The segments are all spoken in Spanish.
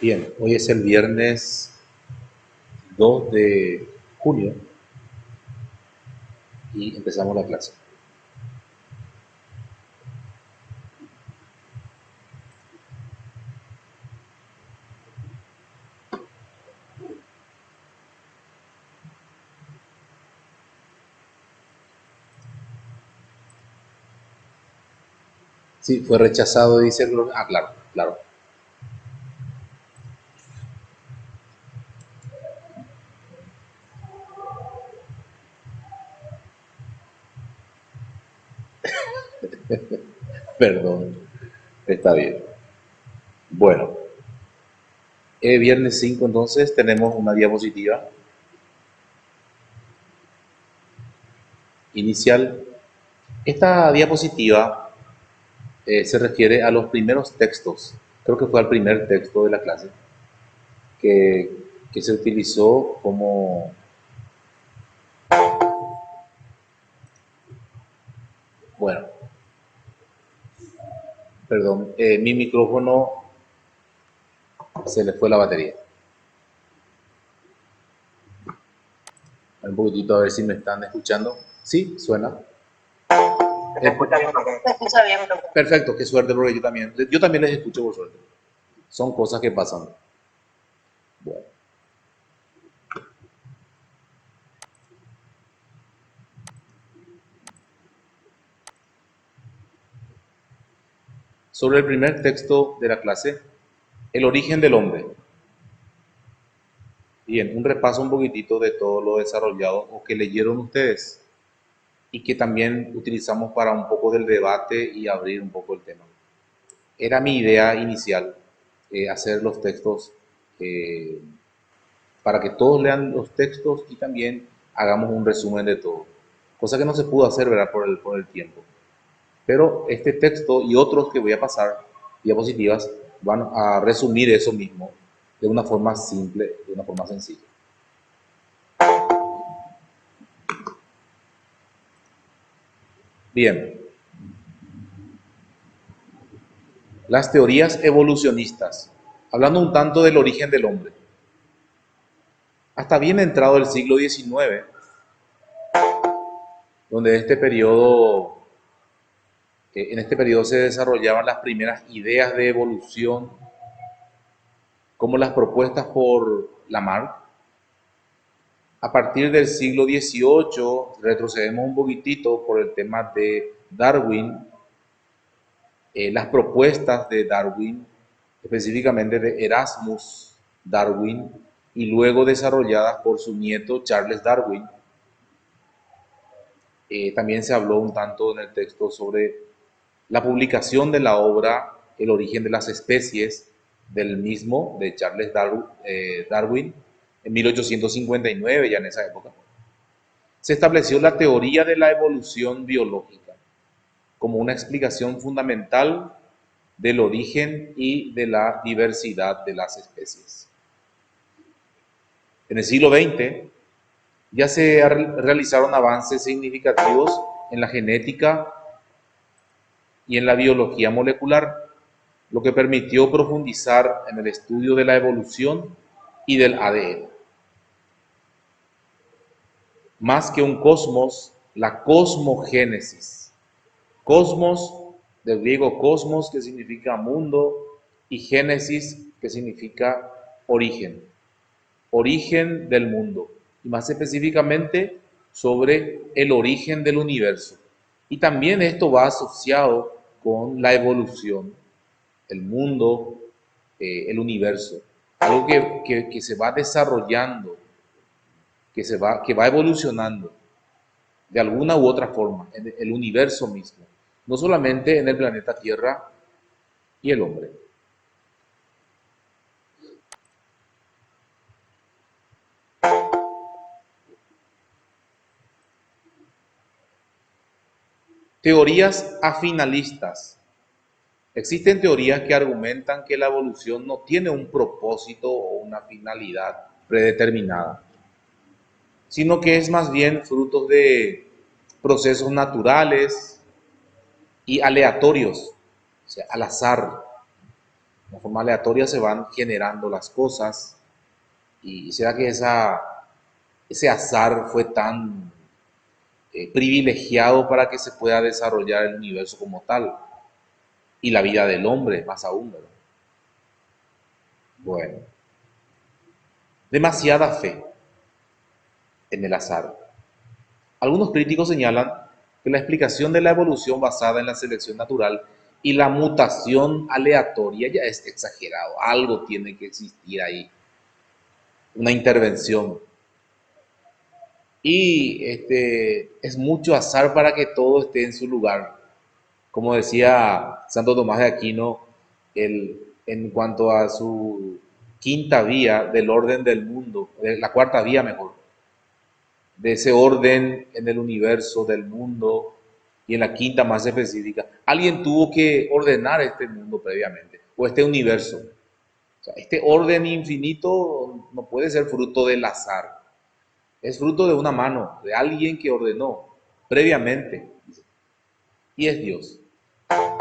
Bien, hoy es el viernes 2 de junio y empezamos la clase. Sí, fue rechazado, dice. Ah, claro, claro. Perdón, está bien. Bueno, viernes 5 entonces tenemos una diapositiva inicial. Esta diapositiva se refiere a los primeros textos. Creo que fue el primer texto de la clase que, que se utilizó como... Bueno, perdón, mi micrófono se le fue la batería. Un poquitito a ver si me están escuchando. Sí, suena. Se escucha bien, se escucha bien. Perfecto, qué suerte porque yo también les escucho por suerte. Son cosas que pasan. Bueno, sobre el primer texto de la clase, el origen del hombre. Bien, un repaso un poquitito de todo lo desarrollado o que leyeron ustedes y que también utilizamos para un poco del debate y abrir un poco el tema. Era mi idea inicial hacer los textos eh, para que todos lean los textos y también hagamos un resumen de todo. Cosa que no se pudo hacer, ¿verdad? Por el tiempo. Pero este texto y otros que voy a pasar, diapositivas, van a resumir eso mismo de una forma simple, de una forma sencilla. Bien, las teorías evolucionistas. Hablando un tanto del origen del hombre. Hasta bien entrado el siglo XIX, donde en este periodo se desarrollaban las primeras ideas de evolución, como las propuestas por Lamarck. A partir del siglo XVIII, retrocedemos un poquitito por el tema de Darwin, las propuestas de Darwin, específicamente de Erasmus Darwin, y luego desarrolladas por su nieto Charles Darwin. También se habló un tanto en el texto sobre la publicación de la obra El origen de las especies del mismo, de Charles Darwin, en 1859, ya en esa época. Se estableció la teoría de la evolución biológica como una explicación fundamental del origen y de la diversidad de las especies. En el siglo XX ya se realizaron avances significativos en la genética y en la biología molecular, lo que permitió profundizar en el estudio de la evolución y del ADN. Más que un cosmos, la cosmogénesis. Cosmos, del griego cosmos, que significa mundo, y génesis, que significa origen. Origen del mundo. Y más específicamente sobre el origen del universo. Y también esto va asociado con la evolución, el mundo, el universo. Algo que se va desarrollando, que va evolucionando de alguna u otra forma, en el universo mismo, no solamente en el planeta Tierra y el hombre. Teorías afinalistas. Existen teorías que argumentan que la evolución no tiene un propósito o una finalidad predeterminada, sino que es más bien fruto de procesos naturales y aleatorios, o sea, al azar, de forma aleatoria se van generando las cosas. Y será que ese azar fue tan privilegiado para que se pueda desarrollar el universo como tal y la vida del hombre más aún, ¿verdad? Bueno, demasiada fe en el azar. Algunos críticos señalan que la explicación de la evolución basada en la selección natural y la mutación aleatoria ya es exagerado. Algo tiene que existir ahí, una intervención. Y es mucho azar para que todo esté en su lugar. Como decía Santo Tomás de Aquino, en cuanto a su quinta vía del orden del mundo, de la cuarta vía mejor, de ese orden en el universo del mundo y en la quinta más específica, alguien tuvo que ordenar este mundo previamente, o este universo. O sea, este orden infinito no puede ser fruto del azar, es fruto de una mano, de alguien que ordenó previamente, y es Dios.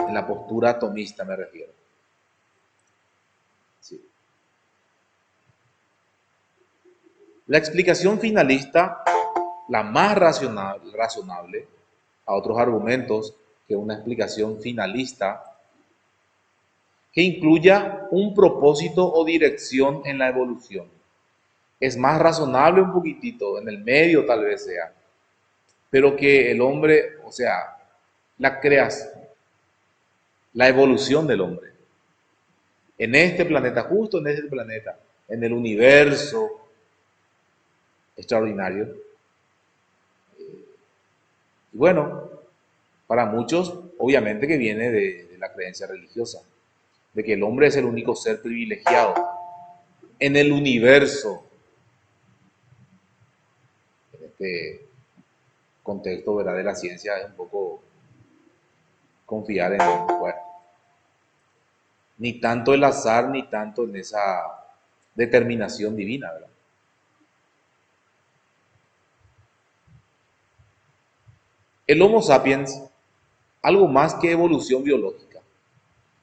En la postura atomista me refiero. Sí. La explicación finalista, la más razonable a otros argumentos que una explicación finalista, que incluya un propósito o dirección en la evolución. Es más razonable un poquitito, en el medio tal vez sea, pero que el hombre, o sea, la creación, la evolución del hombre, en este planeta, justo en este planeta, en el universo extraordinario. Y bueno, para muchos, obviamente que viene de la creencia religiosa, de que el hombre es el único ser privilegiado en el universo. En este contexto, ¿verdad?, de la ciencia es un poco confiar en, bueno, ni tanto el azar, ni tanto en esa determinación divina, ¿verdad? El Homo sapiens, algo más que evolución biológica.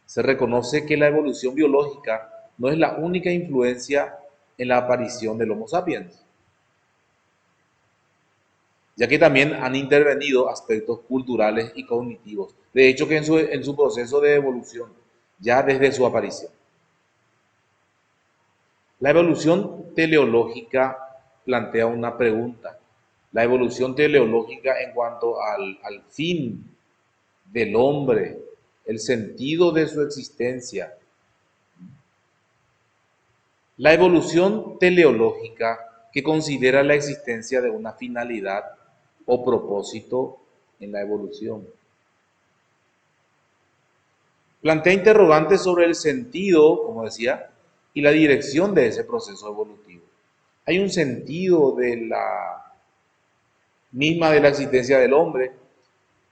Se reconoce que la evolución biológica no es la única influencia en la aparición del Homo sapiens, ya que también han intervenido aspectos culturales y cognitivos. De hecho, que en su proceso de evolución, ya desde su aparición. La evolución teleológica plantea una pregunta. La evolución teleológica en cuanto al fin del hombre, el sentido de su existencia. La evolución teleológica que considera la existencia de una finalidad o propósito en la evolución. Plantea interrogantes sobre el sentido, como decía, y la dirección de ese proceso evolutivo. Hay un sentido de la misma de la existencia del hombre,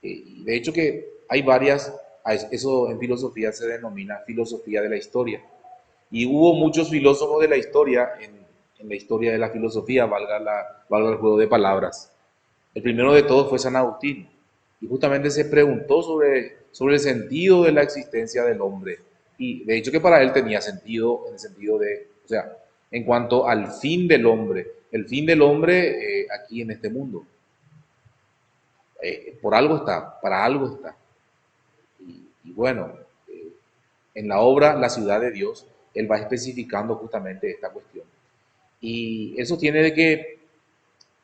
y de hecho que hay varias, eso en filosofía se denomina filosofía de la historia. Y hubo muchos filósofos de la historia, en la historia de la filosofía, valga el juego de palabras. El primero de todos fue San Agustín, y justamente se preguntó sobre el sentido de la existencia del hombre. Y de hecho que para él tenía sentido, en el sentido de, o sea, en cuanto al fin del hombre, el fin del hombre aquí en este mundo. Por algo está, para algo está. Y bueno, en la obra La ciudad de Dios, él va especificando justamente esta cuestión. Y eso tiene de que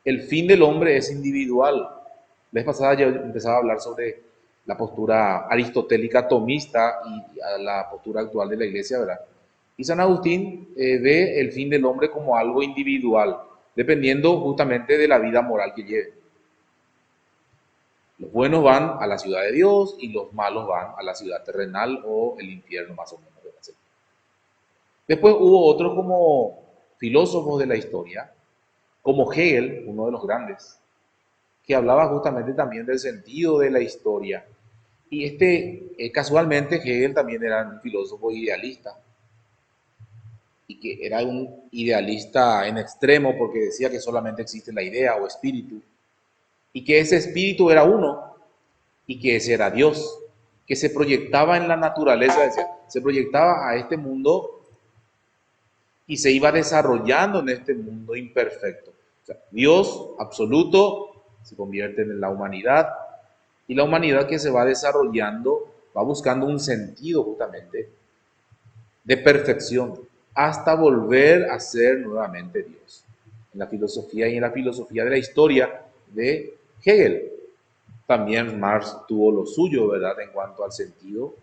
el fin del hombre es individual. La vez pasada yo empezaba a hablar sobre la postura aristotélica tomista y a la postura actual de la iglesia, ¿verdad? Y San Agustín ve el fin del hombre como algo individual, dependiendo justamente de la vida moral que lleve. Los buenos van a la ciudad de Dios y los malos van a la ciudad terrenal o el infierno, más o menos. Después hubo otros como filósofos de la historia, como Hegel, uno de los grandes, que hablaba justamente también del sentido de la historia. Y casualmente Hegel también era un filósofo idealista, y que era un idealista en extremo porque decía que solamente existe la idea o espíritu, y que ese espíritu era uno, y que ese era Dios. que se proyectaba en la naturaleza, decía, se proyectaba a este mundo y se iba desarrollando en este mundo imperfecto. O sea, Dios absoluto se convierte en la humanidad y la humanidad que se va desarrollando va buscando un sentido justamente de perfección hasta volver a ser nuevamente Dios. En la filosofía y en la filosofía de la historia de Hegel. También Marx tuvo lo suyo, ¿verdad?, en cuanto al sentido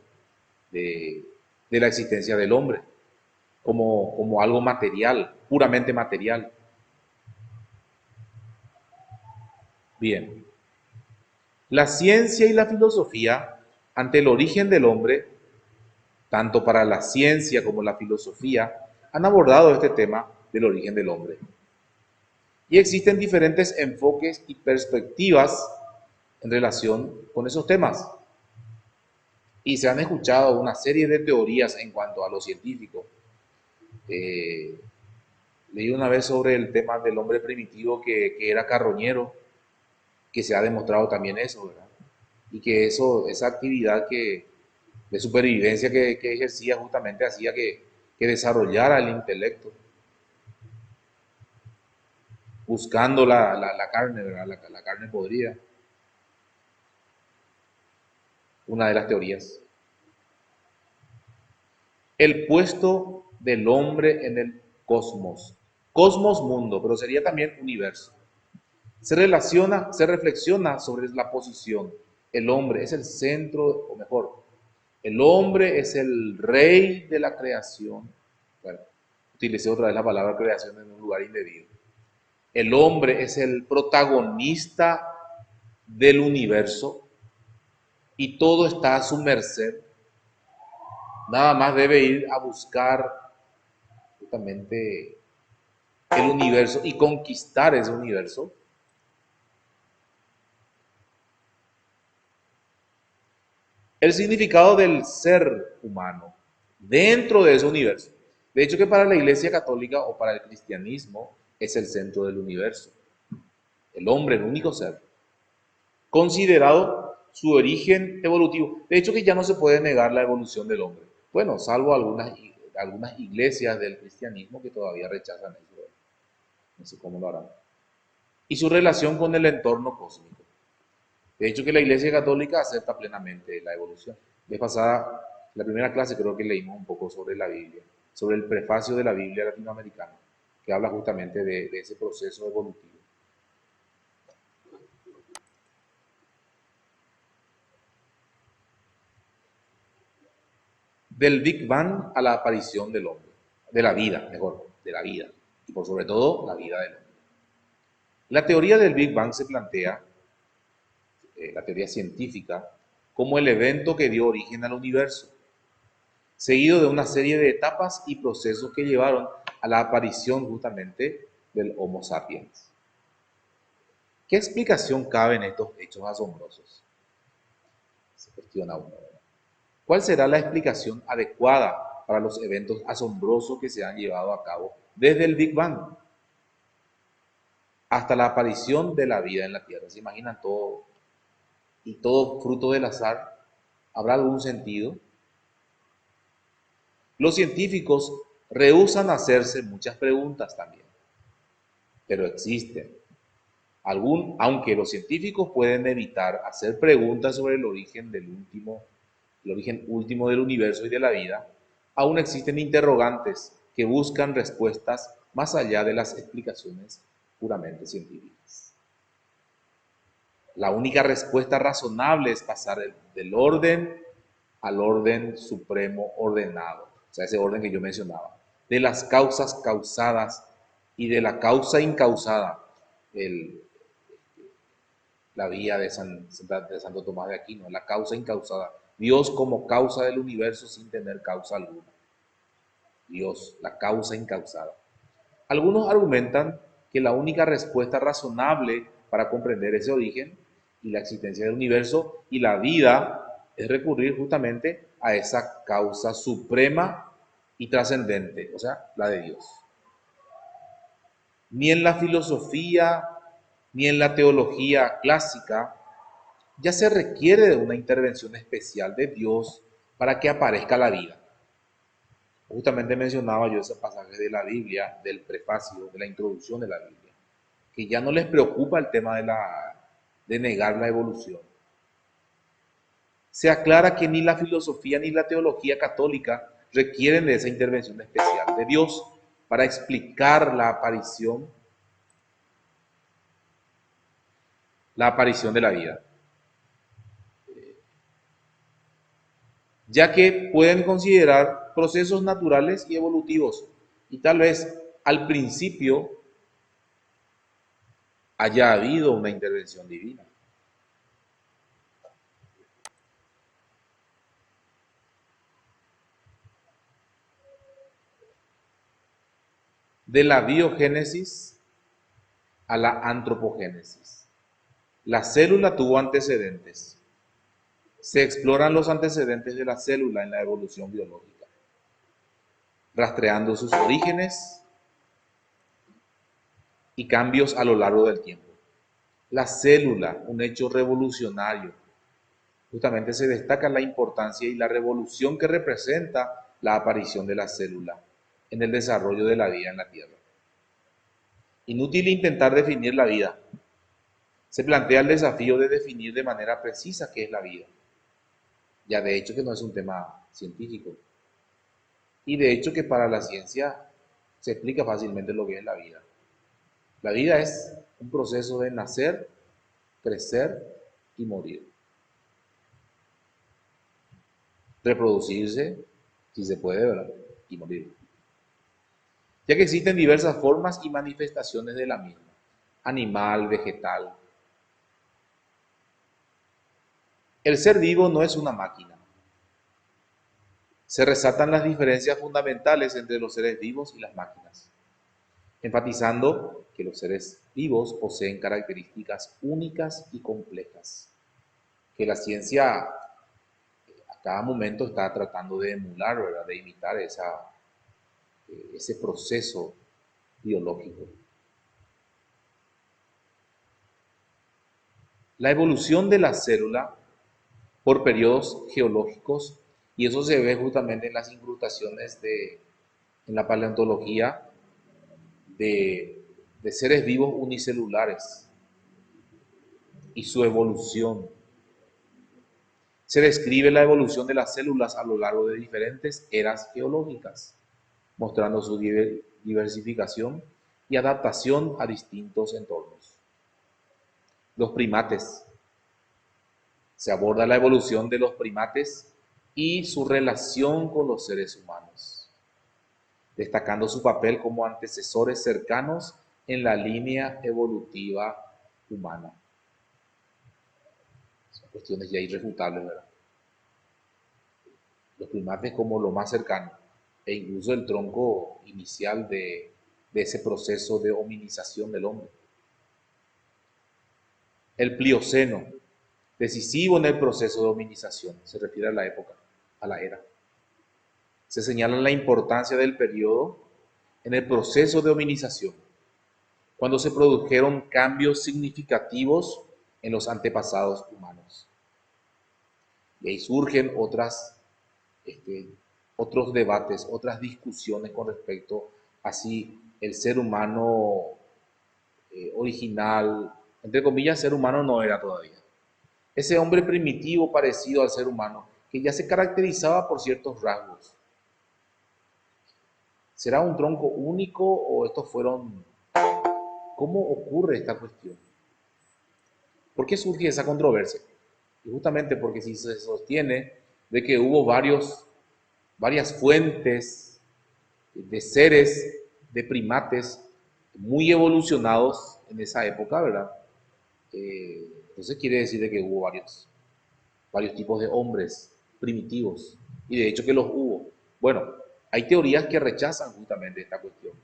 de la existencia del hombre, como algo material, puramente material. Bien, la ciencia y la filosofía, ante el origen del hombre, tanto para la ciencia como la filosofía, han abordado este tema del origen del hombre. Y existen diferentes enfoques y perspectivas en relación con esos temas. Y se han escuchado una serie de teorías en cuanto a lo científico. Leí una vez sobre el tema del hombre primitivo que era carroñero, que se ha demostrado también eso, ¿verdad? Y que esa actividad de supervivencia que ejercía justamente hacía que desarrollara el intelecto, buscando la carne, ¿verdad? La carne podrida, una de las teorías. El puesto del hombre en el cosmos. Cosmos, mundo, pero sería también universo. Se reflexiona sobre la posición. El hombre es el centro, o mejor, el hombre es el rey de la creación. Bueno, utilicé otra vez la palabra creación en un lugar indebido. El hombre es el protagonista del universo y todo está a su merced. Nada más debe ir a buscar justamente el universo y conquistar ese universo. El significado del ser humano dentro de ese universo. De hecho, que para la Iglesia Católica o para el cristianismo es el centro del universo. El hombre, el único ser. Considerado su origen evolutivo. De hecho, que ya no se puede negar la evolución del hombre. Bueno, salvo algunas iglesias del cristianismo que todavía rechazan eso. No sé cómo lo harán. Y su relación con el entorno cósmico. De hecho, que la Iglesia Católica acepta plenamente la evolución. Vez pasada, la primera clase creo que leímos un poco sobre la Biblia, sobre el prefacio de la Biblia latinoamericana, que habla justamente de ese proceso evolutivo. Del Big Bang a la aparición del hombre, de la vida, mejor, de la vida, y por sobre todo la vida del hombre. La teoría del Big Bang se plantea, la teoría científica, como el evento que dio origen al universo, seguido de una serie de etapas y procesos que llevaron a la aparición justamente del Homo sapiens. ¿Qué explicación cabe en estos hechos asombrosos? Se cuestiona uno. ¿Cuál será la explicación adecuada para los eventos asombrosos que se han llevado a cabo desde el Big Bang hasta la aparición de la vida en la Tierra? ¿Se imaginan todo? ¿Y todo fruto del azar? ¿Habrá algún sentido? Los científicos rehúsan hacerse muchas preguntas también, pero existen. Aunque los científicos pueden evitar hacer preguntas sobre el origen último del universo y de la vida, aún existen interrogantes que buscan respuestas más allá de las explicaciones puramente científicas. La única respuesta razonable es pasar del orden al orden supremo ordenado, o sea, ese orden que yo mencionaba, de las causas causadas y de la causa incausada, la vía de Santo Tomás de Aquino, la causa incausada. Dios como causa del universo sin tener causa alguna. Dios, la causa incausada. Algunos argumentan que la única respuesta razonable para comprender ese origen y la existencia del universo y la vida es recurrir justamente a esa causa suprema y trascendente, o sea, la de Dios. Ni en la filosofía ni en la teología clásica ya se requiere de una intervención especial de Dios para que aparezca la vida. Justamente mencionaba yo ese pasaje de la Biblia, del prefacio, de la introducción de la Biblia, que ya no les preocupa el tema de negar la evolución. Se aclara que ni la filosofía ni la teología católica requieren de esa intervención especial de Dios para explicar la aparición de la vida, ya que pueden considerar procesos naturales y evolutivos, y tal vez al principio haya habido una intervención divina. De la biogénesis a la antropogénesis. La célula tuvo antecedentes. Se exploran los antecedentes de la célula en la evolución biológica, rastreando sus orígenes y cambios a lo largo del tiempo. La célula, un hecho revolucionario. Justamente se destaca la importancia y la revolución que representa la aparición de la célula en el desarrollo de la vida en la Tierra. Inútil intentar definir la vida. Se plantea el desafío de definir de manera precisa qué es la vida. Ya de hecho que no es un tema científico. Y de hecho que para la ciencia se explica fácilmente lo que es la vida. La vida es un proceso de nacer, crecer y morir. Reproducirse, si se puede, ¿verdad? Y morir. Ya que existen diversas formas y manifestaciones de la misma. Animal, vegetal. El ser vivo no es una máquina. Se resaltan las diferencias fundamentales entre los seres vivos y las máquinas, enfatizando que los seres vivos poseen características únicas y complejas, que la ciencia a cada momento está tratando de emular, ¿verdad? De imitar ese proceso biológico. La evolución de la célula por periodos geológicos, y eso se ve justamente en las incrustaciones en la paleontología de seres vivos unicelulares y su evolución. Se describe la evolución de las células a lo largo de diferentes eras geológicas, mostrando su diversificación y adaptación a distintos entornos. Los primates. Se aborda la evolución de los primates y su relación con los seres humanos, destacando su papel como antecesores cercanos en la línea evolutiva humana. Son cuestiones ya irrefutables, ¿verdad? Los primates como lo más cercano, e incluso el tronco inicial de ese proceso de hominización del hombre. El Plioceno, decisivo en el proceso de hominización, se refiere a la época, a la era. Se señala la importancia del periodo en el proceso de hominización, cuando se produjeron cambios significativos en los antepasados humanos. Y ahí surgen otros debates, otras discusiones con respecto a si el ser humano original, entre comillas, ser humano no era todavía. Ese hombre primitivo parecido al ser humano, que ya se caracterizaba por ciertos rasgos. ¿Será un tronco único o estos fueron? ¿Cómo ocurre esta cuestión? ¿Por qué surge esa controversia? Y justamente porque si se sostiene de que hubo varias fuentes de seres, de primates muy evolucionados en esa época, ¿verdad? Entonces quiere decir de que hubo varios tipos de hombres primitivos, y de hecho que los hubo. Bueno, hay teorías que rechazan justamente esta cuestión,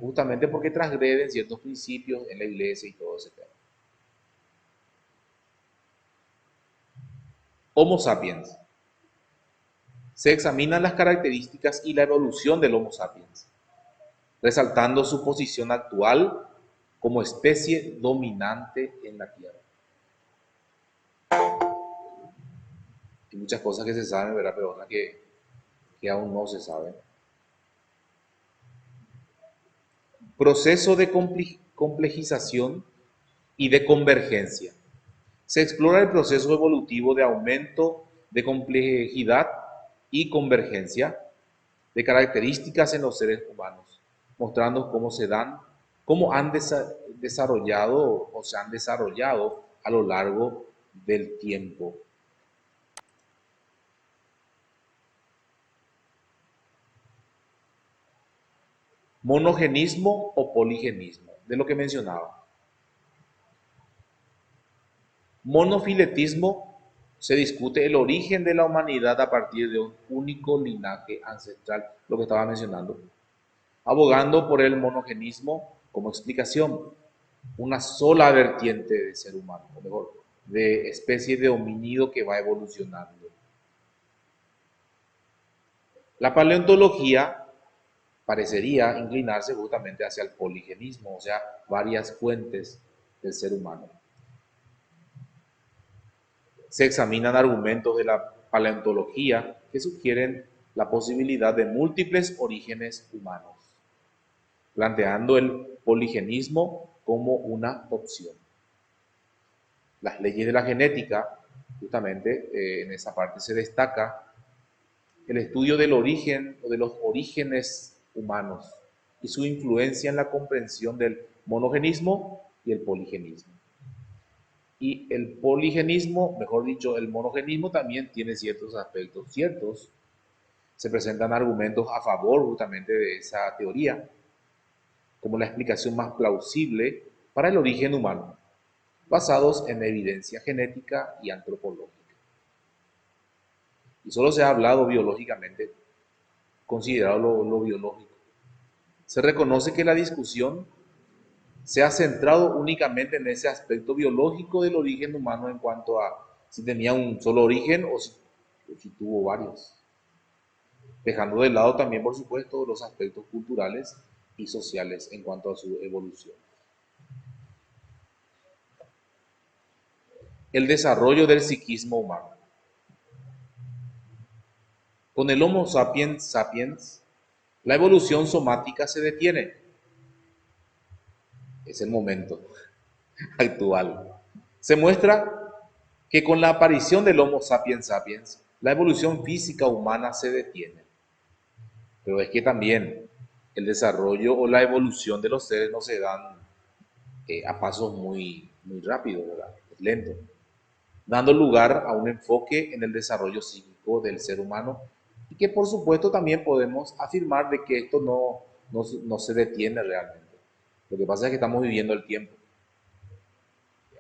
justamente porque transgreden ciertos principios en la iglesia y todo ese tema. Homo sapiens. Se examinan las características y la evolución del Homo sapiens, resaltando su posición actual como especie dominante en la Tierra. Hay muchas cosas que se saben, ¿verdad? Pero otras que aún no se saben. Proceso de complejización y de convergencia. Se explora el proceso evolutivo de aumento de complejidad y convergencia de características en los seres humanos, mostrando cómo han desarrollado o se han desarrollado a lo largo del tiempo. Monogenismo o poligenismo, de lo que mencionaba. Monofiletismo: se discute el origen de la humanidad a partir de un único linaje ancestral, lo que estaba mencionando, abogando por el monogenismo como explicación, una sola vertiente de ser humano, o mejor, de especie de homínido que va evolucionando. La paleontología parecería inclinarse justamente hacia el poligenismo, o sea, varias fuentes del ser humano. Se examinan argumentos de la paleontología que sugieren la posibilidad de múltiples orígenes humanos, planteando el poligenismo como una opción. Las leyes de la genética, justamente en esa parte se destaca el estudio del origen o de los orígenes humanos y su influencia en la comprensión del monogenismo y el poligenismo. Y el poligenismo, mejor dicho, el monogenismo también tiene ciertos aspectos ciertos. Se presentan argumentos a favor justamente de esa teoría, como la explicación más plausible para el origen humano, basados en evidencia genética y antropológica. Y solo se ha hablado biológicamente, considerado lo biológico. Se reconoce que la discusión se ha centrado únicamente en ese aspecto biológico del origen humano en cuanto a si tenía un solo origen o si tuvo varios, dejando de lado también, por supuesto, los aspectos culturales y sociales en cuanto a su evolución. El desarrollo del psiquismo humano. Con el Homo sapiens sapiens, la evolución somática se detiene. Es el momento actual. Se muestra que con la aparición del Homo sapiens sapiens, la evolución física humana se detiene. Pero es que también el desarrollo o la evolución de los seres no se dan a pasos muy rápidos, ¿verdad? Es lento, dando lugar a un enfoque en el desarrollo psíquico del ser humano y que por supuesto también podemos afirmar de que esto no se detiene realmente. Lo que pasa es que estamos viviendo el tiempo.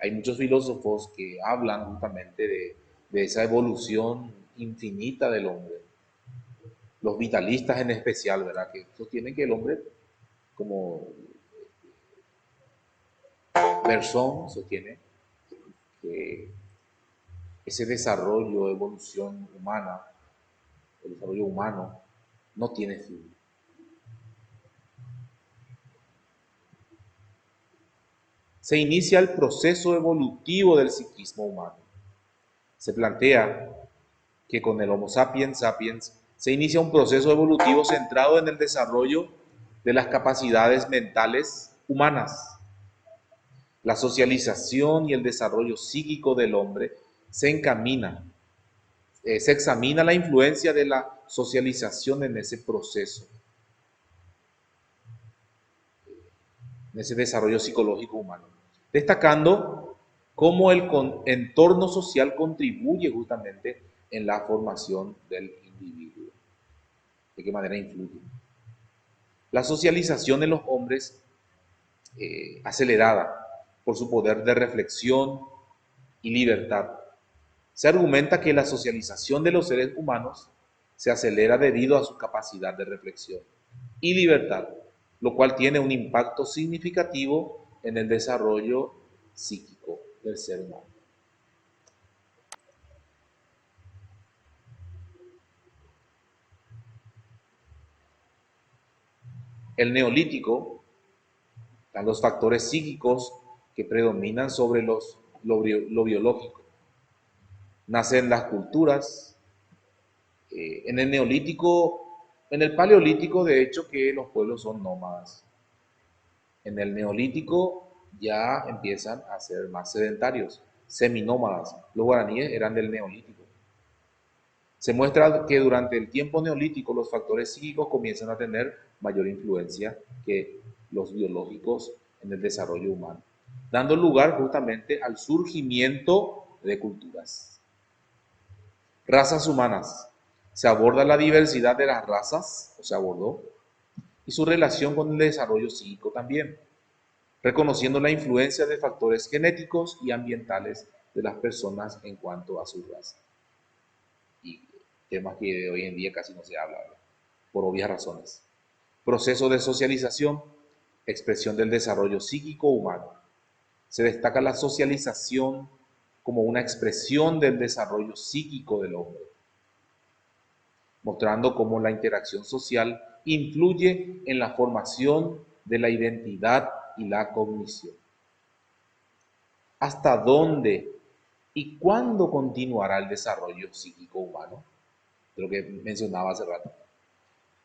Hay muchos filósofos que hablan justamente de esa evolución infinita del hombre. Los vitalistas en especial, ¿verdad? Que sostienen que el hombre, como Bergson sostiene, que ese desarrollo, evolución humana, el desarrollo humano, no tiene fin. Se inicia el proceso evolutivo del psiquismo humano. Se plantea que con el Homo sapiens sapiens se inicia un proceso evolutivo centrado en el desarrollo de las capacidades mentales humanas. La socialización y el desarrollo psíquico del hombre se examina la influencia de la socialización en ese proceso, en ese desarrollo psicológico humano, destacando cómo el entorno social contribuye justamente en la formación del individuo, de qué manera influye. La socialización en los hombres, acelerada por su poder de reflexión y libertad. Se argumenta que la socialización de los seres humanos se acelera debido a su capacidad de reflexión y libertad, lo cual tiene un impacto significativo en el desarrollo psíquico del ser humano. El neolítico, están los factores psíquicos que predominan sobre lo biológico. nacen las culturas. En el neolítico, en el paleolítico, de hecho, que los pueblos son nómadas. En el neolítico ya empiezan a ser más sedentarios, seminómadas. Los guaraníes eran del neolítico. Se muestra que durante el tiempo neolítico los factores psíquicos comienzan a tener mayor influencia que los biológicos en el desarrollo humano, dando lugar justamente al surgimiento de culturas. Razas humanas. Se aborda la diversidad de las razas, o se abordó, y su relación con el desarrollo psíquico también, reconociendo la influencia de factores genéticos y ambientales de las personas en cuanto a su raza. Y temas que hoy en día casi no se habla, ¿verdad? Por obvias razones. Proceso de socialización, expresión del desarrollo psíquico humano. Se destaca la socialización como una expresión del desarrollo psíquico del hombre, mostrando cómo la interacción social influye en la formación de la identidad y la cognición. ¿Hasta dónde y cuándo continuará el desarrollo psíquico humano? De lo que mencionaba hace rato.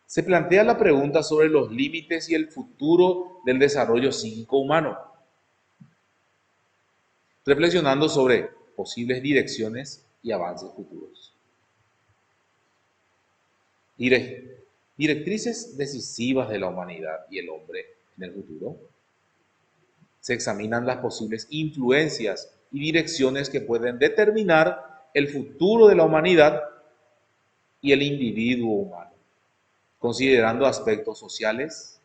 Se plantea la pregunta sobre los límites y el futuro del desarrollo psíquico humano, reflexionando sobre posibles direcciones y avances futuros. Directrices decisivas de la humanidad y el hombre en el futuro. Se examinan las posibles influencias y direcciones que pueden determinar el futuro de la humanidad y el individuo humano, considerando aspectos sociales,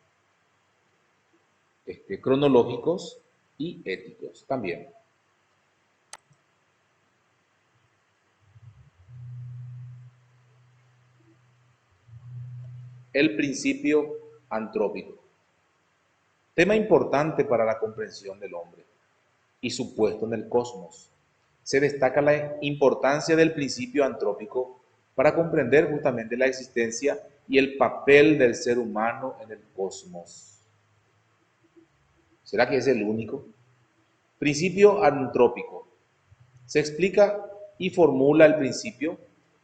cronológicos y éticos también. El principio antrópico. Tema importante para la comprensión del hombre y su puesto en el cosmos. Se destaca la importancia del principio antrópico para comprender justamente la existencia y el papel del ser humano en el cosmos. ¿Será que es el único? Principio antrópico. Se explica y formula el principio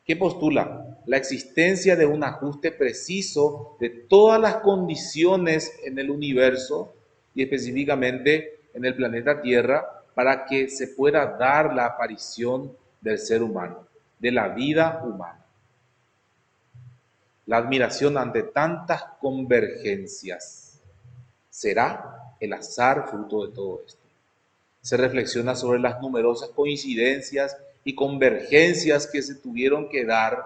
que postula la existencia de un ajuste preciso de todas las condiciones en el universo y específicamente en el planeta Tierra para que se pueda dar la aparición del ser humano, de la vida humana. La admiración ante tantas convergencias. ¿Será el azar fruto de todo esto? Se reflexiona sobre las numerosas coincidencias y convergencias que se tuvieron que dar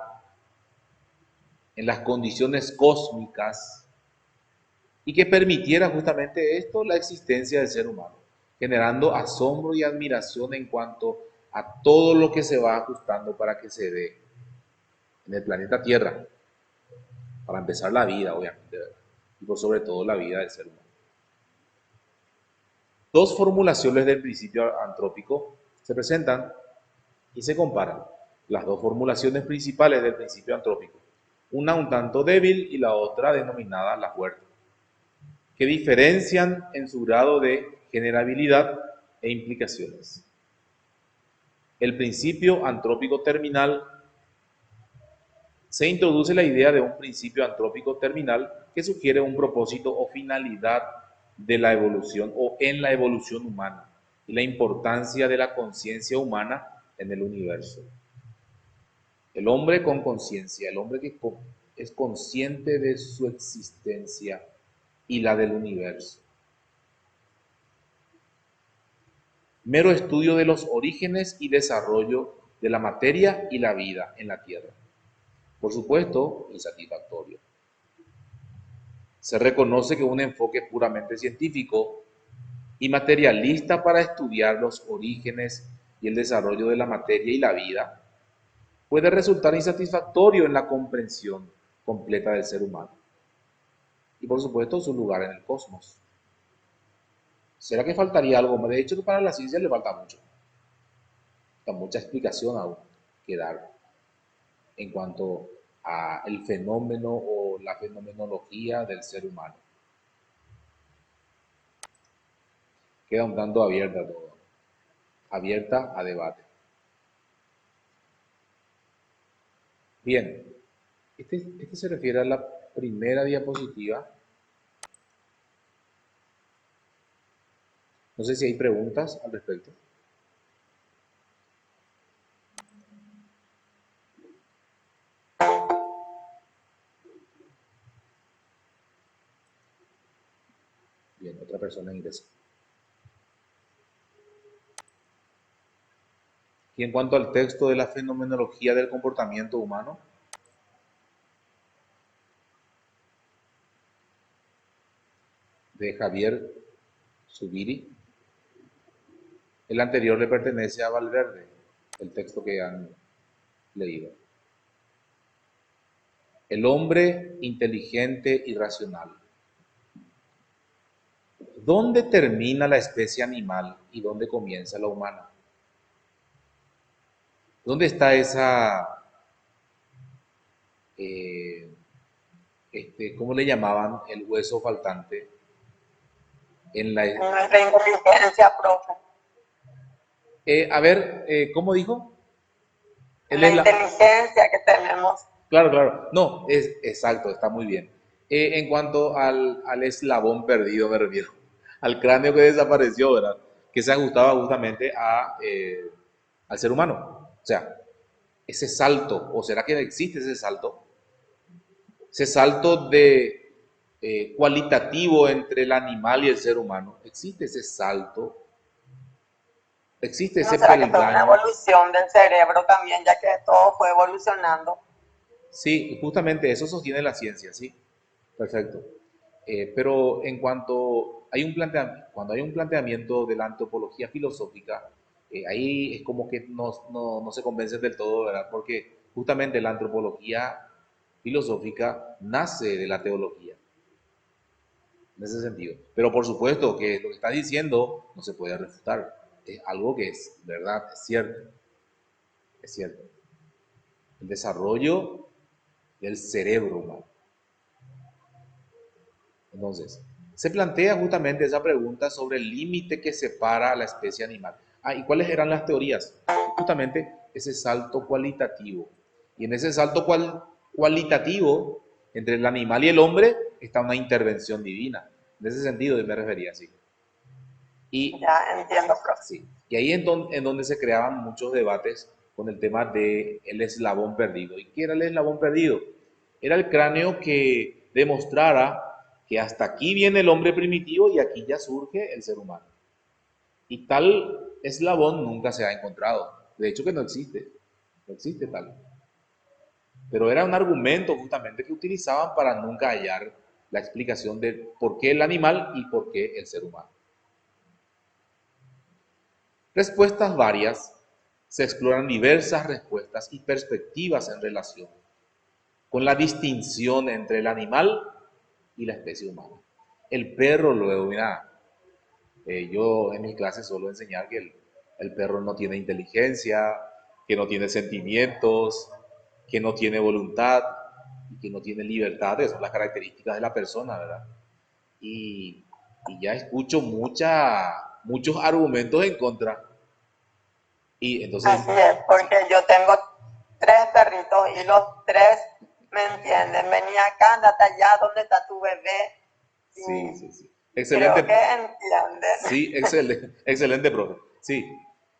en las condiciones cósmicas y que permitiera justamente esto la existencia del ser humano, generando asombro y admiración en cuanto a todo lo que se va ajustando para que se dé en el planeta Tierra, para empezar la vida, obviamente, ¿verdad? Y por sobre todo la vida del ser humano. Dos formulaciones del principio antrópico se presentan y se comparan las dos formulaciones principales del principio antrópico, una un tanto débil y la otra denominada la fuerte, que diferencian en su grado de generabilidad e implicaciones. El principio antrópico terminal. Se introduce la idea de un principio antrópico terminal que sugiere un propósito o finalidad de la evolución o en la evolución humana y la importancia de la conciencia humana en el universo. El hombre con conciencia, el hombre que es consciente de su existencia y la del universo. Mero estudio de los orígenes y desarrollo de la materia y la vida en la Tierra. Por supuesto, insatisfactorio. Se reconoce que un enfoque puramente científico y materialista para estudiar los orígenes y el desarrollo de la materia y la vida puede resultar insatisfactorio en la comprensión completa del ser humano y por supuesto su lugar en el cosmos. ¿Será que faltaría algo más? De hecho, para la ciencia le falta mucho, mucha explicación aún que dar en cuanto a el fenómeno o la fenomenología del ser humano. Queda un tanto abierta todo, abierta a debate. Bien, este se refiere a la primera diapositiva. No sé si hay preguntas al respecto. Bien, otra persona ingresa. Y en cuanto al texto de la fenomenología del comportamiento humano, de Javier Zubiri, el anterior le pertenece a Valverde, el texto que han leído. El hombre inteligente y racional. ¿Dónde termina la especie animal y dónde comienza la humana? ¿Dónde está esa, eh, cómo le llamaban, el hueso faltante? En la, Nuestra inteligencia propia. a ver, ¿cómo dijo? Él La es la... inteligencia que tenemos. Claro, claro. No, es exacto, está muy bien. En cuanto al eslabón perdido, me refiero. Al cráneo que desapareció, ¿verdad? Que se ajustaba justamente al ser humano. O sea, ese salto, o será que existe ese salto de cualitativo entre el animal y el ser humano, existe ese salto, existe ¿No ese será que fue una peldaño. evolución del cerebro también, ya que todo fue evolucionando? Sí, justamente eso sostiene la ciencia, sí. Perfecto. Pero en cuanto hay un cuando hay un planteamiento de la antropología filosófica, ahí es como que no se convencen del todo, ¿verdad? Porque justamente la antropología filosófica nace de la teología, en ese sentido. Pero por supuesto que lo que está diciendo no se puede refutar. Es algo que es verdad, es cierto, es cierto. El desarrollo del cerebro humano. Entonces, se plantea justamente esa pregunta sobre el límite que separa a la especie animal. ¿Y cuáles eran las teorías? Justamente ese salto cualitativo. Y en ese salto cualitativo entre el animal y el hombre está una intervención divina. En ese sentido yo me refería así. Y, Ya entiendo, profe. sí, y ahí en donde se creaban muchos debates con el tema del eslabón perdido. ¿Y qué era el eslabón perdido? Era el cráneo que demostrara que hasta aquí viene el hombre primitivo y aquí ya surge el ser humano. Y tal eslabón nunca se ha encontrado. De hecho que no existe. No existe tal. Pero era un argumento justamente que utilizaban para nunca hallar la explicación de por qué el animal y por qué el ser humano. Respuestas varias. Se exploran diversas respuestas y perspectivas en relación con la distinción entre el animal y la especie humana. El perro, luego, mira, yo en mis clases suelo enseñar que el perro no tiene inteligencia, que no tiene sentimientos, que no tiene voluntad y que no tiene libertad, que son las características de la persona, ¿verdad? Y, y ya escucho muchos argumentos en contra. Y entonces, Así es, porque yo tengo 3 perritos y los 3 me entienden. Vení acá, andate allá, ¿dónde está tu bebé? sí, sí, sí. Creo que Excelente. entienden. Sí, excelente, excelente, profe. Sí,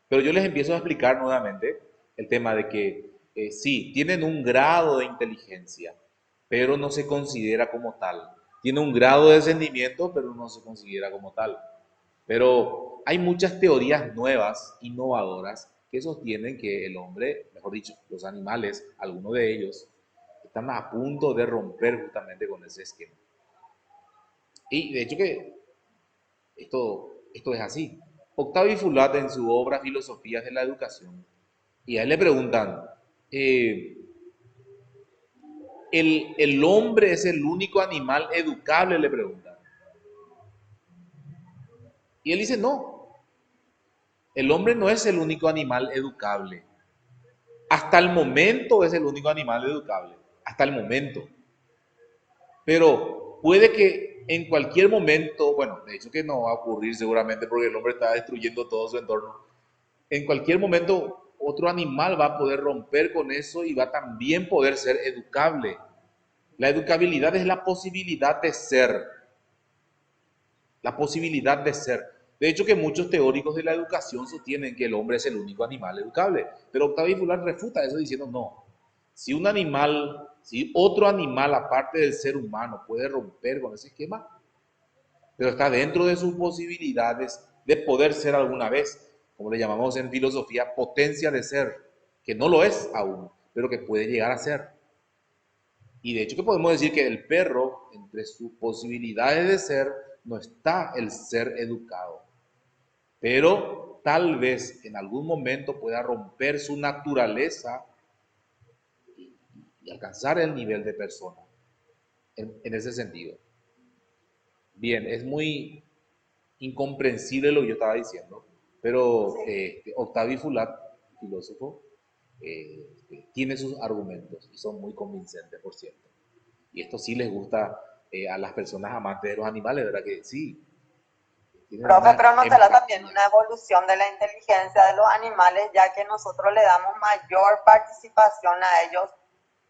pero yo les empiezo a explicar nuevamente el tema de que sí, tienen un grado de inteligencia, pero no se considera como tal. Tiene un grado de sentimiento, pero no se considera como tal. Pero hay muchas teorías nuevas, innovadoras, que sostienen que el hombre, mejor dicho, los animales, algunos de ellos, están a punto de romper justamente con ese esquema. Y de hecho que esto es así. Octavio Fulat en su obra Filosofías de la Educación, y a él le preguntan, eh, ¿el hombre es el único animal educable? Le preguntan. Y él dice, no, el hombre no es el único animal educable. Hasta el momento es el único animal educable. Hasta el momento. Pero puede que en cualquier momento, bueno, de hecho que no va a ocurrir seguramente porque el hombre está destruyendo todo su entorno, en cualquier momento otro animal va a poder romper con eso y va a también poder ser educable. La educabilidad es la posibilidad de ser. La posibilidad de ser. De hecho, que muchos teóricos de la educación sostienen que el hombre es el único animal educable. Pero Octavio Fuller refuta eso diciendo no. Si un animal, si otro animal aparte del ser humano puede romper con ese esquema, pero está dentro de sus posibilidades de poder ser alguna vez, como le llamamos en filosofía, potencia de ser, que no lo es aún, pero que puede llegar a ser. Y de hecho que podemos decir que el perro, entre sus posibilidades de ser, no está el ser educado, pero tal vez en algún momento pueda romper su naturaleza y alcanzar el nivel de persona, en ese sentido. Bien, es muy incomprensible lo que yo estaba diciendo, pero Octavio Fulat, filósofo, tiene sus argumentos y son muy convincentes, por cierto. Y esto sí les gusta a las personas amantes de los animales, ¿verdad? Que sí. Profe, pero ¿no será también una evolución de la inteligencia de los animales, ya que nosotros le damos mayor participación a ellos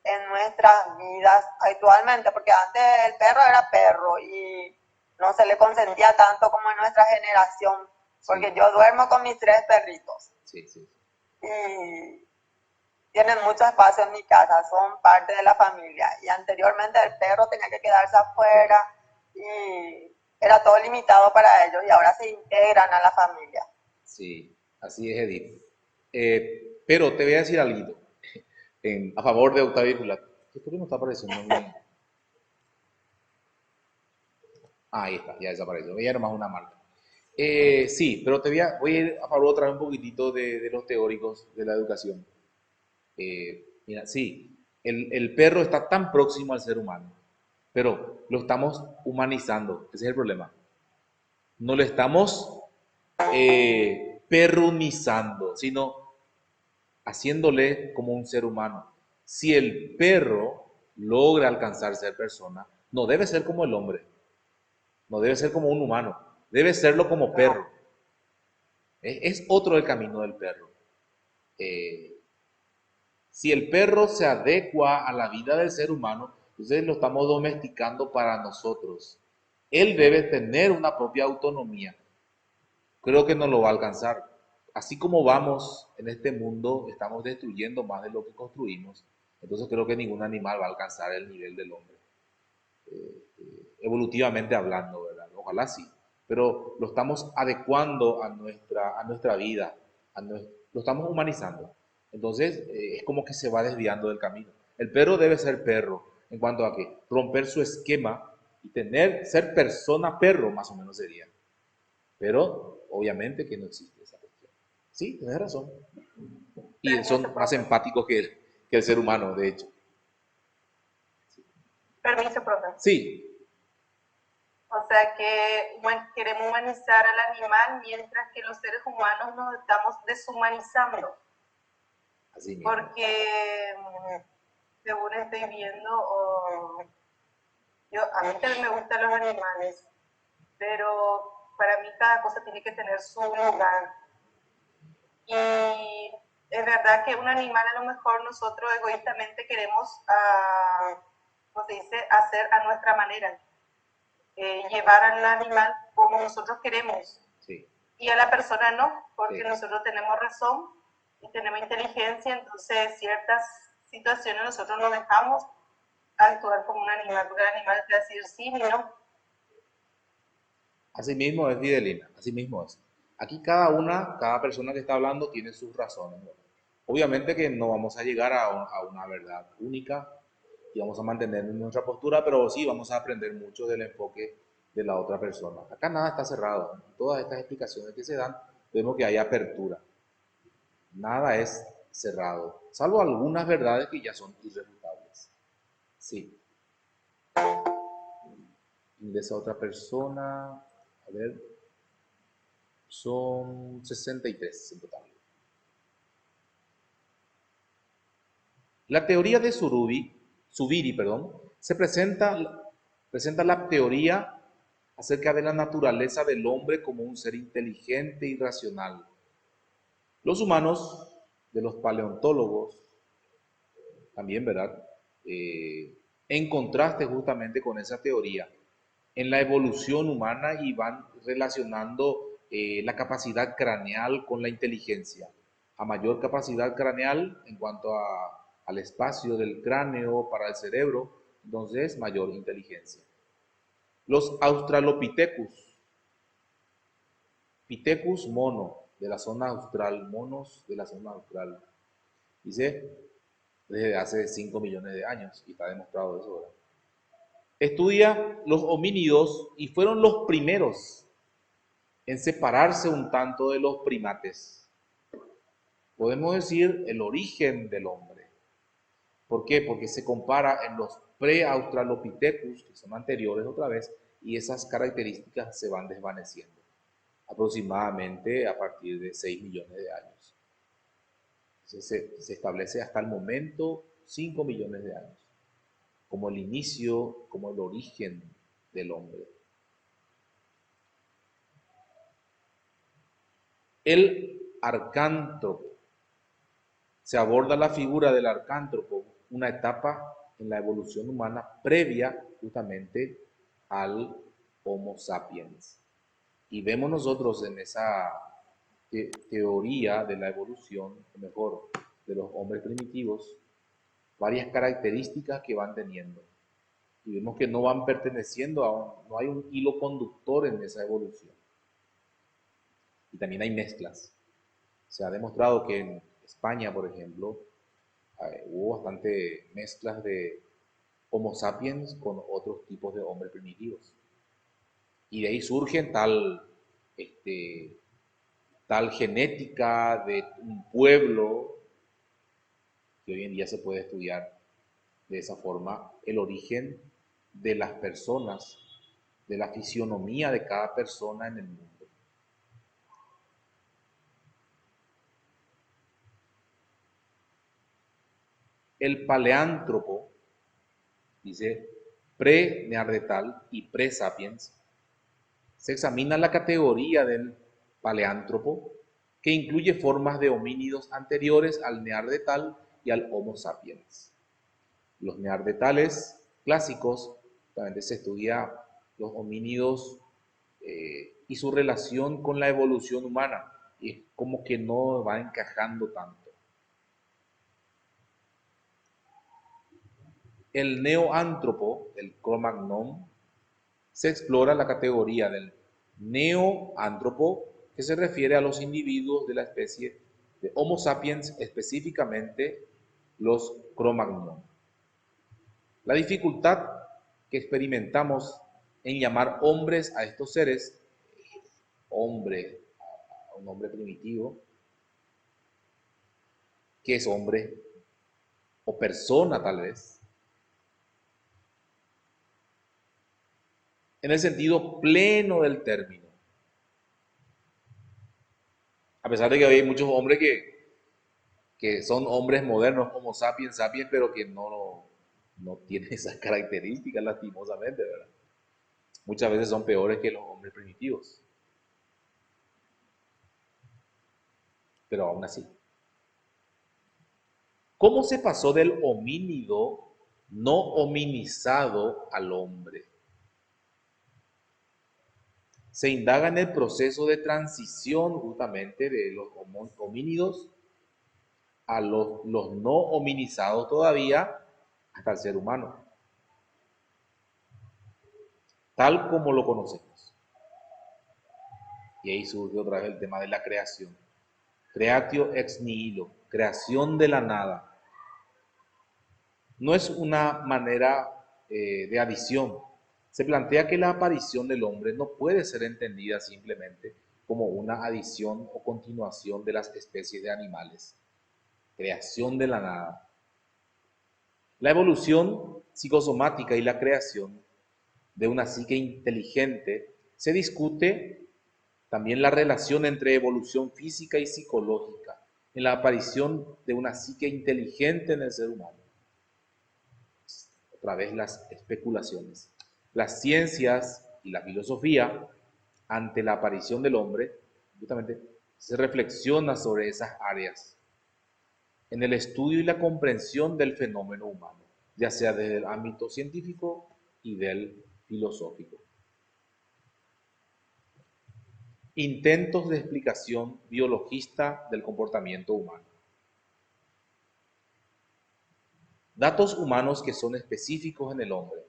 en nuestras vidas actualmente? Porque antes el perro era perro y no se le consentía tanto como en nuestra generación, porque yo duermo con mis 3 perritos. Sí, sí. Y tienen mucho espacio en mi casa, son parte de la familia. Y anteriormente el perro tenía que quedarse afuera y era todo limitado para ellos y ahora se integran a la familia. Sí, así es, Edith. Pero te voy a decir algo a favor de Octavio Fulat. ¿Por qué no está apareciendo mi? Ahí está, ya desapareció. Ya nomás una marca. Sí, pero voy a ir a favor otra vez un poquitito de los teóricos de la educación. Mira, sí, el perro está tan próximo al ser humano, pero lo estamos humanizando. Ese es el problema. No lo estamos perrunizando, sino haciéndole como un ser humano. Si el perro logra alcanzar ser persona, no debe ser como el hombre, no debe ser como un humano, debe serlo como perro. Es otro el camino del perro. Si el perro se adecua a la vida del ser humano, entonces lo estamos domesticando para nosotros. Él debe tener una propia autonomía. Creo que no lo va a alcanzar. Así como vamos en este mundo, estamos destruyendo más de lo que construimos. Entonces creo que ningún animal va a alcanzar el nivel del hombre. Evolutivamente hablando, ¿verdad? Ojalá sí. Pero lo estamos adecuando a nuestra vida, lo estamos humanizando. Entonces es como que se va desviando del camino. El perro debe ser perro en cuanto a que romper su esquema y ser persona perro más o menos sería. Pero obviamente que no existe esa cuestión. Sí, tienes razón. Y son más empáticos que el ser humano, de hecho. Permiso, profe. Sí. O sea que queremos humanizar al animal mientras que los seres humanos nos estamos deshumanizando. Así mismo. Porque, según estoy viendo, a mí también me gustan los animales, pero para mí cada cosa tiene que tener su lugar. Y es verdad que un animal a lo mejor nosotros egoístamente queremos, ¿cómo se dice?, hacer a nuestra manera. Llevar al animal como nosotros queremos. Sí. Y a la persona no, porque Sí. nosotros tenemos razón y tenemos inteligencia, entonces ciertas situaciones nosotros no dejamos actuar como un animal, porque el animal te va a decir sí y no. Así mismo es, Fidelina, así mismo es. Aquí cada persona que está hablando tiene sus razones. ¿No? Obviamente que no vamos a llegar a una verdad única y vamos a mantener nuestra postura, pero sí vamos a aprender mucho del enfoque de la otra persona. Acá nada está cerrado. En todas estas explicaciones que se dan, vemos que hay apertura. Nada es cerrado, salvo algunas verdades que ya son irrefutables. Sí. Ingresa otra persona. A ver. Son 63 en total. La teoría de Zubiri, se presenta la teoría acerca de la naturaleza del hombre como un ser inteligente y racional. Los humanos de los paleontólogos, también, ¿verdad? En contraste justamente con esa teoría, en la evolución humana y van relacionando la capacidad craneal con la inteligencia. A mayor capacidad craneal en cuanto al espacio del cráneo para el cerebro, entonces mayor inteligencia. Los Australopithecus, Pithecus mono, de la zona austral, monos de la zona austral, dice, desde hace 5 millones de años, y está demostrado eso, ¿verdad? Estudia los homínidos y fueron los primeros en separarse un tanto de los primates. Podemos decir el origen del hombre. ¿Por qué? Porque se compara en los pre-australopithecus, que son anteriores otra vez, y esas características se van desvaneciendo, aproximadamente a partir de 6 millones de años. Entonces se establece hasta el momento 5 millones de años, como el inicio, como el origen del hombre. El arcántropo. Se aborda la figura del arcántropo, una etapa en la evolución humana previa justamente al Homo sapiens. Y vemos nosotros en esa teoría de la evolución, o mejor, de los hombres primitivos, varias características que van teniendo. Y vemos que no van perteneciendo no hay un hilo conductor en esa evolución. Y también hay mezclas. Se ha demostrado que en España, por ejemplo, hubo bastante mezclas de Homo sapiens con otros tipos de hombres primitivos. Y de ahí surgen tal genética de un pueblo que hoy en día se puede estudiar de esa forma, el origen de las personas, de la fisionomía de cada persona en el mundo. El paleántropo, dice pre-neandertal y pre-sapiens, se examina la categoría del paleántropo, que incluye formas de homínidos anteriores al neandertal y al Homo sapiens. Los neandertales clásicos, también se estudia los homínidos y su relación con la evolución humana, y es como que no va encajando tanto. El neoántropo, el Cro-Magnon, se explora la categoría del neoántropo, que se refiere a los individuos de la especie de Homo sapiens, específicamente los Cro-Magnon. La dificultad que experimentamos en llamar hombres a estos seres, hombre, a un hombre primitivo, que es hombre o persona tal vez, en el sentido pleno del término. A pesar de que hoy hay muchos hombres que son hombres modernos, Homo sapiens, sapiens, pero que no tienen esas características lastimosamente, ¿verdad? Muchas veces son peores que los hombres primitivos. Pero aún así. ¿Cómo se pasó del homínido no hominizado al hombre? Se indaga en el proceso de transición justamente de los homínidos a los no hominizados todavía hasta el ser humano, tal como lo conocemos. Y ahí surge otra vez el tema de la creación. Creatio ex nihilo, creación de la nada. No es una manera de adición. Se plantea que la aparición del hombre no puede ser entendida simplemente como una adición o continuación de las especies de animales. Creación de la nada. La evolución psicosomática y la creación de una psique inteligente se discute también la relación entre evolución física y psicológica en la aparición de una psique inteligente en el ser humano. Otra vez las especulaciones. Las ciencias y la filosofía, ante la aparición del hombre, justamente se reflexiona sobre esas áreas. en el estudio y la comprensión del fenómeno humano, ya sea desde el ámbito científico y del filosófico. Intentos de explicación biologista del comportamiento humano. Datos humanos que son específicos en el hombre.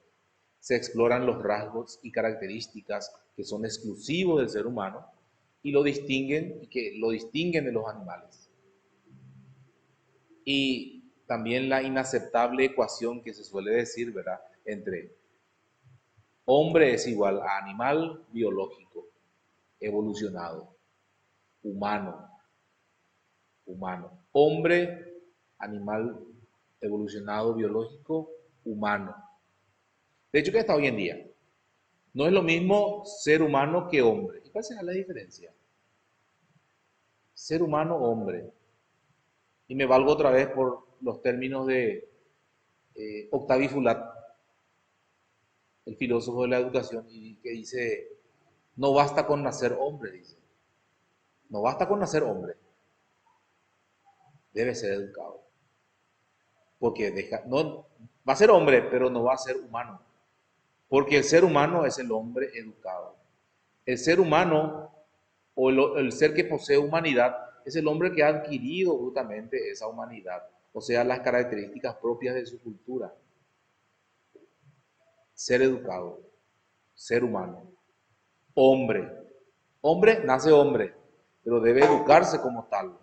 Se exploran los rasgos y características que son exclusivos del ser humano y que lo distinguen de los animales. Y también la inaceptable ecuación que se suele decir, ¿verdad?, entre hombre es igual a animal biológico, evolucionado, humano. Hombre, animal evolucionado, biológico, humano. De hecho, que está hoy en día. No es lo mismo ser humano que hombre. ¿Y cuál será la diferencia? Ser humano, hombre. Y me valgo otra vez por los términos de Octavio Fulat, el filósofo de la educación, y que dice, no basta con nacer hombre, dice. No basta con nacer hombre. Debe ser educado. Porque no, va a ser hombre, pero no va a ser humano. Porque el ser humano es el hombre educado. El ser humano o el ser que posee humanidad es el hombre que ha adquirido justamente esa humanidad, o sea, las características propias de su cultura. Ser educado, ser humano, hombre. Hombre nace hombre, pero debe educarse como tal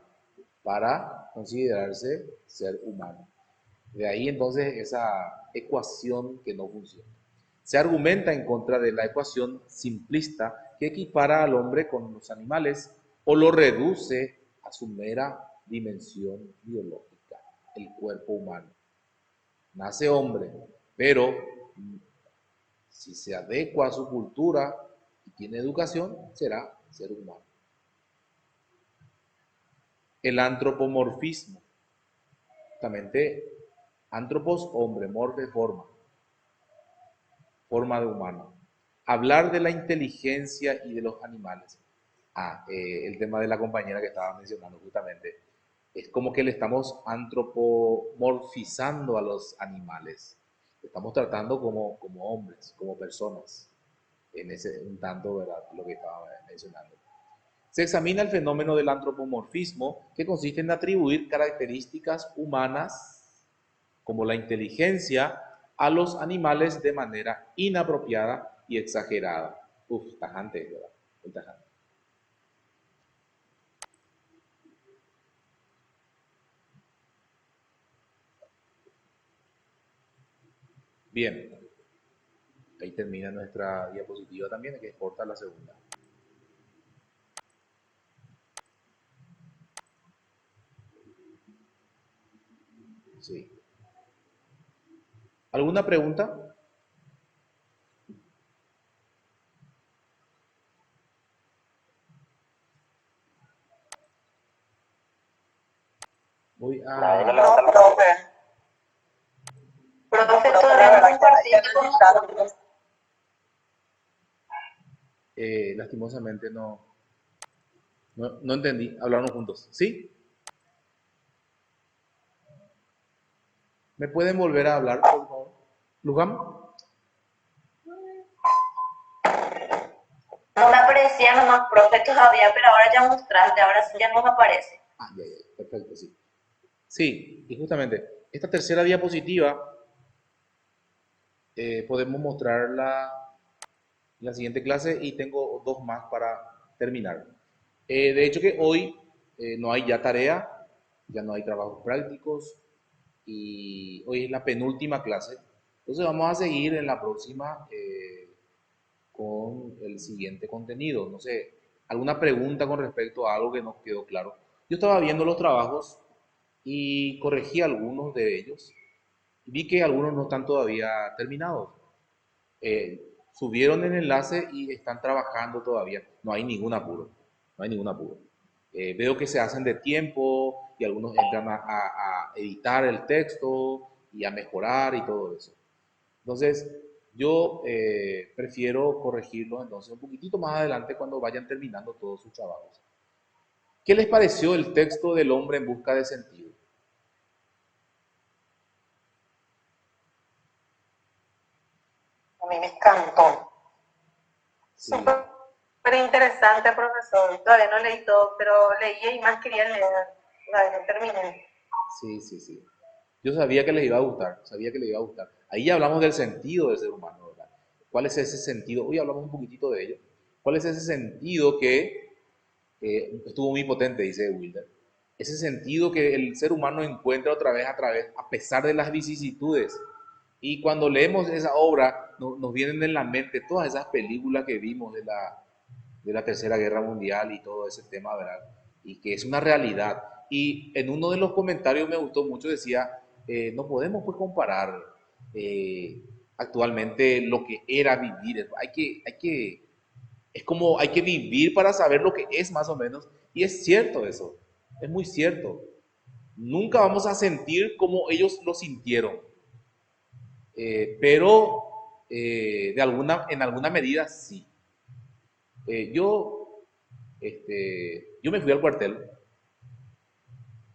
para considerarse ser humano. De ahí entonces esa ecuación que no funciona. Se argumenta en contra de la ecuación simplista que equipara al hombre con los animales o lo reduce a su mera dimensión biológica, el cuerpo humano. Nace hombre, pero si se adecua a su cultura y tiene educación, será ser humano. El antropomorfismo, justamente, antropos, hombre, morfe, forma de humano. Hablar de la inteligencia y de los animales. El tema de la compañera que estaba mencionando justamente. Es como que le estamos antropomorfizando a los animales. Estamos tratando como hombres, como personas. En ese un tanto, ¿verdad?, lo que estaba mencionando. Se examina el fenómeno del antropomorfismo, que consiste en atribuir características humanas, como la inteligencia, a los animales de manera inapropiada y exagerada. Tajante, ¿verdad? Muy tajante. Bien, ahí termina nuestra diapositiva también, hay que exportar la segunda. Sí. ¿Alguna pregunta? Voy a... No, profe. Profe, todavía no compartimos. Lastimosamente no entendí. Hablaron juntos. ¿Sí? ¿Me pueden volver a hablar, por favor? ¿Lugam? No me aparecía nomás, profe, todavía, pero ahora ya mostraste, ahora sí ya no me aparece. Ya, perfecto, sí. Sí, y justamente, esta tercera diapositiva podemos mostrarla en la siguiente clase y tengo dos más para terminar. De hecho que hoy no hay ya tarea, ya no hay trabajos prácticos y hoy es la penúltima clase. Entonces vamos a seguir en la próxima con el siguiente contenido. No sé, ¿alguna pregunta con respecto a algo que nos quedó claro? Yo estaba viendo los trabajos y corregí algunos de ellos. Vi que algunos no están todavía terminados. Subieron el enlace y están trabajando todavía. No hay ningún apuro. No hay ningún apuro. Veo que se hacen de tiempo y algunos entran a editar el texto y a mejorar y todo eso. Entonces, yo prefiero corregirlos entonces un poquitito más adelante cuando vayan terminando todos sus trabajos. ¿Qué les pareció el texto del hombre en busca de sentido? mí me encantó. Sí, Súper interesante, profesor. Todavía no leí todo, pero leía y más quería leer. Todavía no terminé. sí. Yo sabía que les iba a gustar, sabía que les iba a gustar. Ahí ya hablamos del sentido del ser humano, ¿verdad? ¿Cuál es ese sentido? Hoy hablamos un poquitito de ello. ¿Cuál es ese sentido que estuvo muy potente, dice Wilder? Ese sentido que el ser humano encuentra otra vez a pesar de las vicisitudes. Y cuando leemos esa obra, nos vienen en la mente todas esas películas que vimos de la Tercera Guerra Mundial y todo ese tema, ¿verdad? Y que es una realidad. Y en uno de los comentarios me gustó mucho, decía, no podemos pues comparar eh, actualmente lo que era vivir. Es como hay que vivir para saber lo que es más o menos. Y es cierto eso, es muy cierto. Nunca vamos a sentir como ellos lo sintieron, pero en alguna medida sí. Yo, yo me fui al cuartel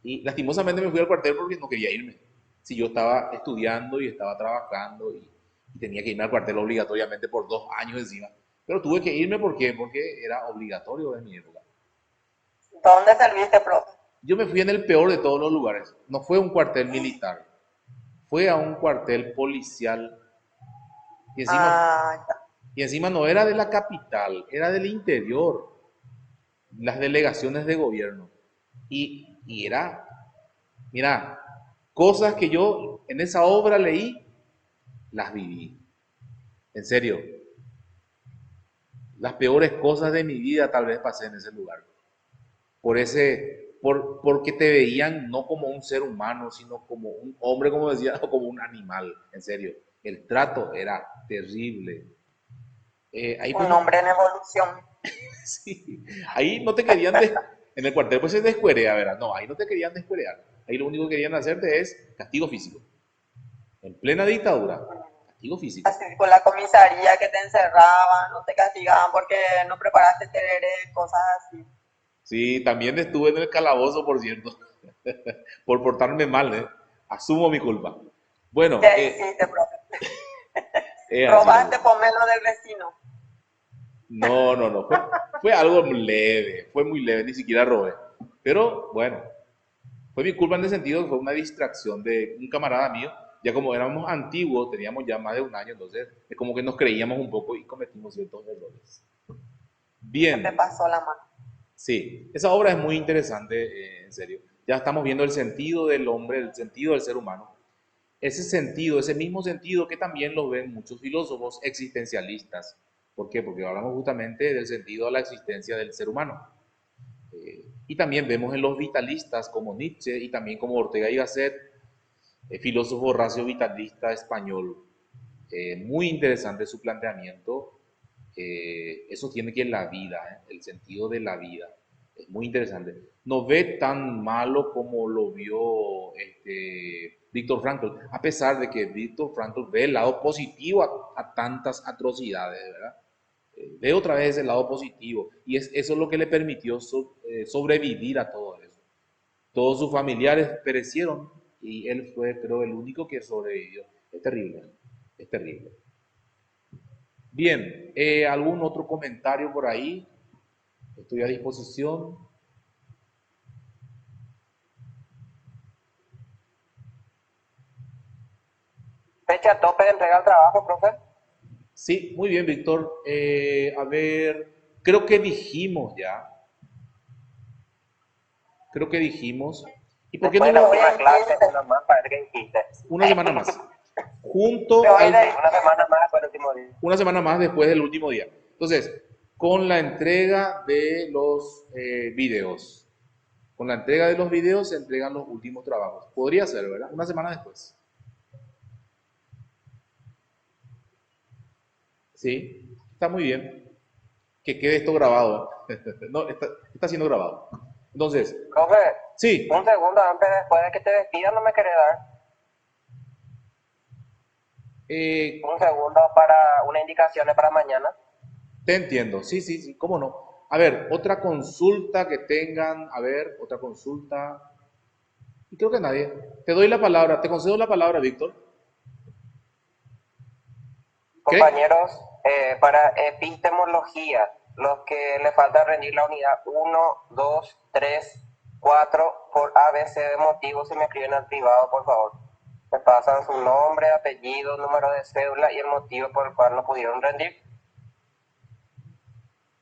y lastimosamente me fui al cuartel porque no quería irme. Si yo estaba estudiando y estaba trabajando y tenía que irme al cuartel obligatoriamente por 2 años encima. Pero tuve que irme ¿por qué? Porque era obligatorio en mi época. ¿Dónde serviste, profe? Yo me fui en el peor de todos los lugares. No fue un cuartel militar, fue a un cuartel policial y encima, Ah, ya. y encima no era de la capital, era del interior, las delegaciones de gobierno. Y era, mira, cosas que yo en esa obra leí, las viví. En serio, las peores cosas de mi vida tal vez pasé en ese lugar. Porque te veían no como un ser humano, sino como un hombre, como decía, o como un animal, en serio. El trato era terrible. Ahí pues Un no, hombre en evolución. sí, ahí no te querían, en el cuartel pues se descuerea, ¿verdad? No, ahí no te querían descuerear. Ahí lo único que querían hacerte es castigo físico. En plena dictadura, castigo físico. Así con la comisaría que te encerraban, no te castigaban porque no preparaste tereré, cosas así. Sí, también estuve en el calabozo, por cierto, por portarme mal, ¿eh? Asumo mi culpa. Bueno, ¿Qué hiciste, profe? así la Robaste vida. pomelo del vecino. No, fue algo leve, fue muy leve, ni siquiera robé. Pero bueno, fue mi culpa en el sentido que fue una distracción de un camarada mío. Ya como éramos antiguos, teníamos ya más de un año, entonces es como que nos creíamos un poco y cometimos ciertos errores. Se te Bien, pasó la mano. sí, esa obra es muy interesante, en serio. Ya estamos viendo el sentido del hombre, el sentido del ser humano. Ese sentido, ese mismo sentido que también lo ven muchos filósofos existencialistas. ¿Por qué? Porque hablamos justamente del sentido de la existencia del ser humano. Y también vemos en los vitalistas como Nietzsche y también como Ortega y Gasset, filósofo racio vitalista español. Muy interesante su planteamiento. Eso tiene que la vida, el sentido de la vida. Es muy interesante. No ve tan malo como lo vio Víctor Frankl, a pesar de que Víctor Frankl ve el lado positivo a tantas atrocidades, ¿verdad? Ve otra vez el lado positivo y eso es lo que le permitió sobrevivir a todo eso. Todos sus familiares perecieron y él fue, creo, el único que sobrevivió. Es terrible, es terrible. Bien, ¿algún otro comentario por ahí? Estoy a disposición. Fecha tope de entrega al trabajo, profe. Sí, muy bien, Víctor. A ver, creo que dijimos ya, creo que dijimos. ¿Y por qué no Después de la lo... última clase, una más para ver qué dijiste. Una semana más. Me Junto voy de al... ahí una semana más después del último día. Una semana más después del último día. Entonces, con la entrega de los videos. Con la entrega de los videos se entregan los últimos trabajos. Podría ser, ¿verdad? Una semana después. Sí, está muy bien. Que quede esto grabado. No, está siendo grabado. Entonces, Profe, sí, un segundo antes, después de que te despidas, no me querés dar eh, un segundo para una indicación para mañana. te entiendo. Sí, cómo no. A ver, otra consulta que tengan. A ver, otra consulta. Y creo que nadie. Te doy la palabra, te concedo la palabra, Víctor. Compañeros, para epistemología, los que le falta rendir la unidad 1, 2, 3, 4, por ABC de motivos, se me escriben al privado, por favor. Me pasan su nombre, apellido, número de cédula y el motivo por el cual no pudieron rendir.